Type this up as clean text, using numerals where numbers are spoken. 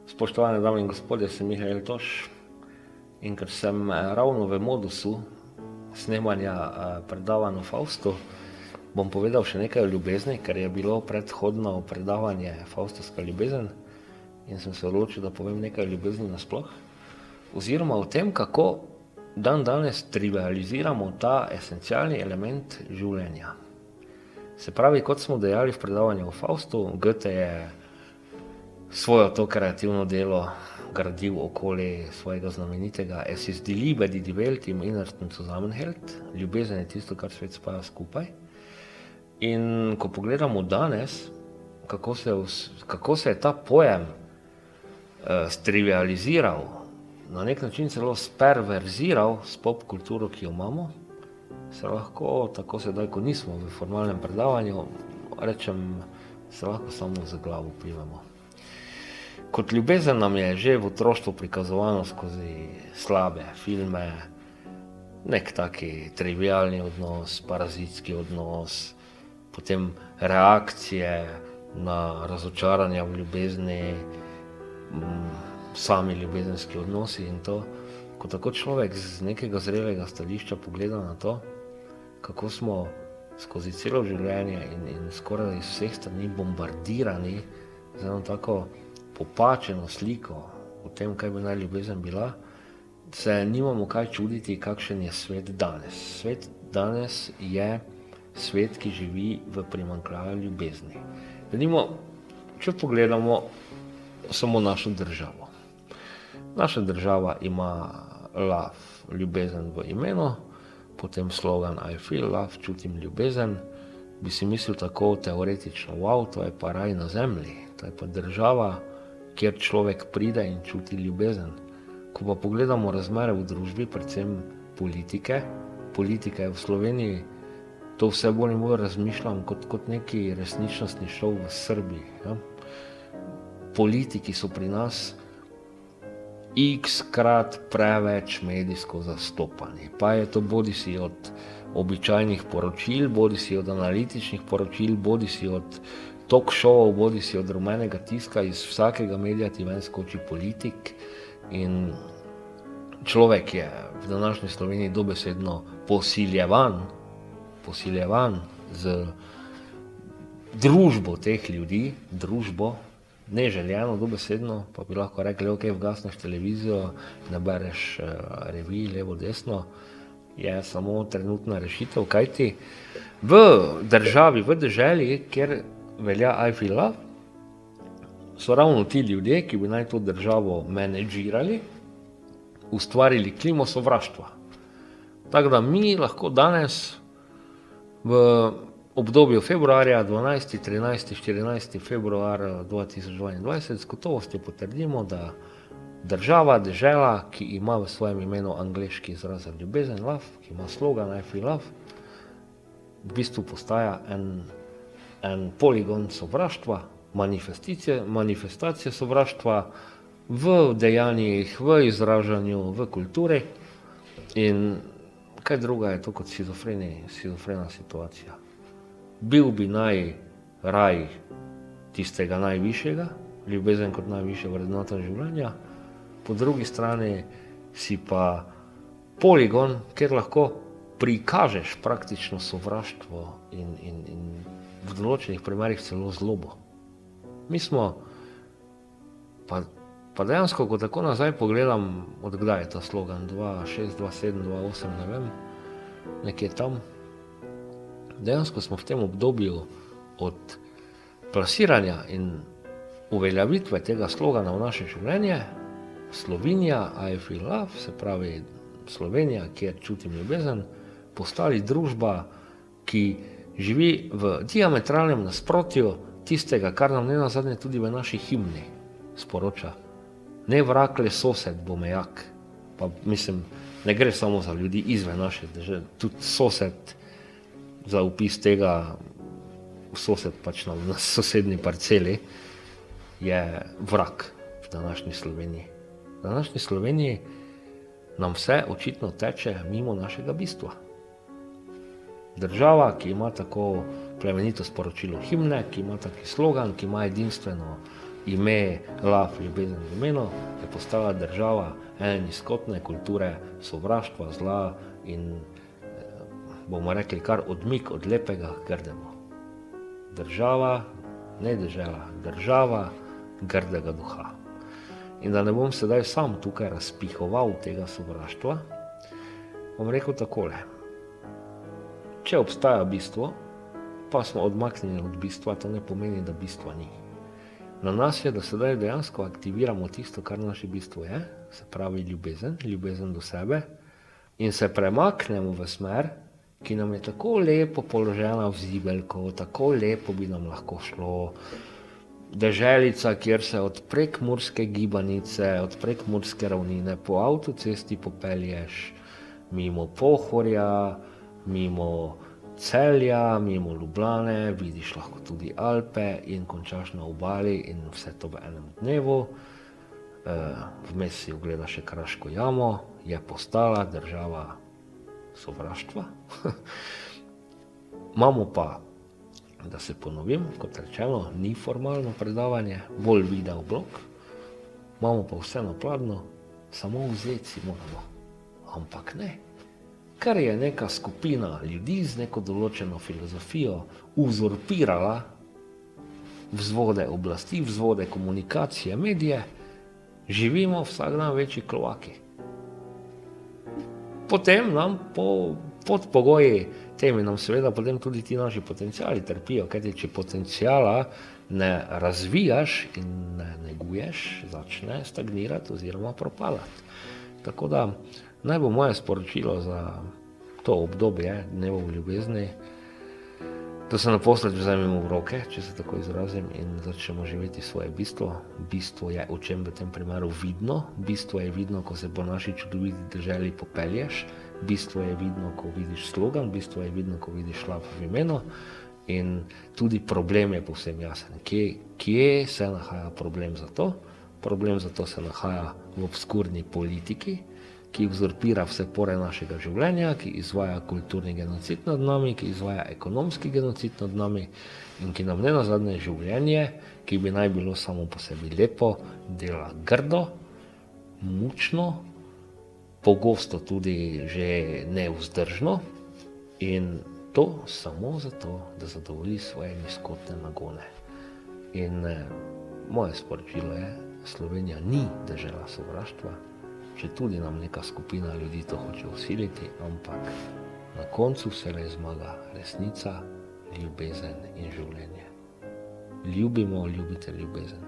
Spoštovane dame in gospodje, sem Mihael Toš in ker sem ravno v modusu snemanja predavanj o Faustu, bom povedal še nekaj o ljubezni, ker je bilo predhodno predavanje Faustovska ljubezen in sem se odločil, da povem nekaj o ljubezni nasploh, oziroma o tem, kako danes trivializiramo ta esencialni element življenja. Se pravi, kot smo dejali v predavanju o Faustu, Goethe je svojo to kreativno delo gradil okoli svojega znamenitega Es ist die Liebe, die die Welt im Innersten zusammenhält. Ljubezen je tisto, kar svet spaja skupaj. In ko pogledamo danes, kako se je ta pojem strivializiral, na nek način celo sperverziral s pop kulturo, ki jo imamo, se lahko, tako sedaj, ko nismo v formalnem predavanju, rečem, se lahko samo z glavo pivamo. Kot ljubezen nam je že v otroštvu prikazovano skozi slabe filme, nek taki trivialni odnos, parazitski odnos, potem reakcije na razočaranja v ljubezni, sami ljubezenski odnosi in to, ko tako človek z nekega zrelega stališča pogleda na to, kako smo skozi celo življenje in skoraj iz vseh strani bombardirani z eno tako popačeno sliko o tem, kaj bi naj ljubezen bila, se nimamo kaj čuditi, kakšen je svet danes. Svet danes je svet, ki živi v primanjkljaju ljubezni. Denimo, če pogledamo samo našo državo. Naša država ima love, ljubezen v imenu, potem slogan I feel love, čutim ljubezen, bi si mislil tako teoretično, wow, to je pa raj na zemlji, to je pa država, kjer človek pride in čuti ljubezen. Ko pa pogledamo razmere v družbi, predvsem politike v Sloveniji, to vse bolj in bolj razmišljam kot neki resničnostni šov v Srbiji. Ja? Politiki so pri nas x-krat preveč medijsko zastopani. Pa je to bodisi od običajnih poročil, bodisi od analitičnih poročil, bodisi od talk showov, bodisi od rumenega tiska, iz vsakega medija ti ven skoči politik in človek je v današnji Sloveniji dobesedno posiljevan z družbo teh ljudi, neželjeno, dobesedno, pa bi lahko rekli, ok, vgasneš televizijo, ne bereš revij, levo, desno, je samo trenutna rešitev, kajti v državi, v deželi, kjer velja I feel love, so ravno ti ljudje, ki bi naj to državo menedžirali, ustvarili klimo sovraštva. Tako da mi lahko danes v obdobju februarja 12., 13., 14. februar 2022 z gotovostjo potrdimo, da država, dežela, ki ima v svojem imenu angleški izraz za ljubezen, love, ki ima slogan I feel love, v bistvu postaja en poligon sovraštva, manifestacije sovraštva v dejanjih, v izražanju, v kulturi in kaj druga je to kot shizofrena situacija. Bil bi naj raj tistega najvišjega, ljubezen kot najvišja vrednota življenja, po drugi strani si pa poligon, kjer lahko prikažeš praktično sovraštvo in v določenih primerih celo zlobo. Mi smo, pa dejansko, ko tako nazaj pogledam, od kdaj je ta slogan, 2006, 2007, 2008, ne vem, nekje tam, dejansko smo v tem obdobju od plasiranja in uveljavitve tega slogana v naše življenje, Slovenija, I feel love, se pravi Slovenija, kjer čutim ljubezen, postali družba, ki živi v diametralnem nasprotju tistega, kar nam nenazadnje tudi v naši himni sporoča. Ne vrag, le sosed bo mejak. Pa mislim, ne gre samo za ljudi izven naše države, tudi sosed, za opis tega, sosed pač na sosednji parceli, je vrag v današnji Sloveniji. V današnji Sloveniji nam vse očitno teče mimo našega bistva. Država, ki ima tako plemenito sporočilo himne, ki ima taki slogan, ki ima edinstveno ime love, ljubezen, domeno, je postala država ene nizkotne kulture, sovraštva, zla in bomo rekli kar odmik od lepega k grdemu. Država, ne dežela, država grdega duha. In da ne bom sedaj sam tukaj razpihoval tega sovraštva, bom rekel takole. Če obstaja bistvo, pa smo odmaknjeni od bistva, to ne pomeni, da bistva ni. Na nas je, da sedaj dejansko aktiviramo tisto, kar naše bistvo je, se pravi ljubezen do sebe, in se premaknemo v smer, ki nam je tako lepo položena v zibelko, tako lepo bi nam lahko šlo. Deželica, kjer se od prekmurske gibanice, od prekmurske ravnine po avtocesti popelješ mimo Pohorja, mimo Celja, mimo Ljubljane, vidiš lahko tudi Alpe in končaš na obali in vse to v enem dnevu. Vmes si ogleda še Kraško jamo, je postala država sovraštva. Imamo pa, da se ponovim, kot rečeno, ni formalno predavanje, bolj video blog, imamo pa vse na pladnju, samo vzeti si moramo, ampak ne. Ker je neka skupina ljudi z neko določeno filozofijo uzurpirala vzvode oblasti, vzvode komunikacije, medije, živimo vsak dan večji klovaki. Potem nam pod pogoji temi nam seveda potem tudi ti naši potenciali trpijo, kajti če potenciala ne razvijaš in ne neguješ, začne stagnirati oziroma propadati. Tako da naj bo moje sporočilo za to obdobje dnevov ljubezni, da se naposled vzamemo v roke, če se tako izrazim, in začnemo živeti svoje bistvo. Bistvo je, o čem v tem primeru vidno. Bistvo je vidno, ko se po naši čudoviti deželi popelješ. Bistvo je vidno, ko vidiš slogan. Bistvo je vidno, ko vidiš love v imenu. In tudi problem je povsem jasen. Kje se nahaja problem za to? Problem za to se nahaja v obskurni politiki, ki uzurpira vse pore našega življenja, ki izvaja kulturni genocid nad nami, ki izvaja ekonomski genocid nad nami in ki nam nenazadnje življenje, ki bi naj bilo samo po sebi lepo, dela grdo, mučno, pogosto tudi že nevzdržno in to samo zato, da zadovolji svoje nizkotne nagone. In moje sporočilo je, Slovenija ni dežela sovraštva, če tudi nam neka skupina ljudi to hoče vsiliti, ampak na koncu vselej zmaga resnica, ljubezen in življenje. Ljubimo, ljubite ljubezen.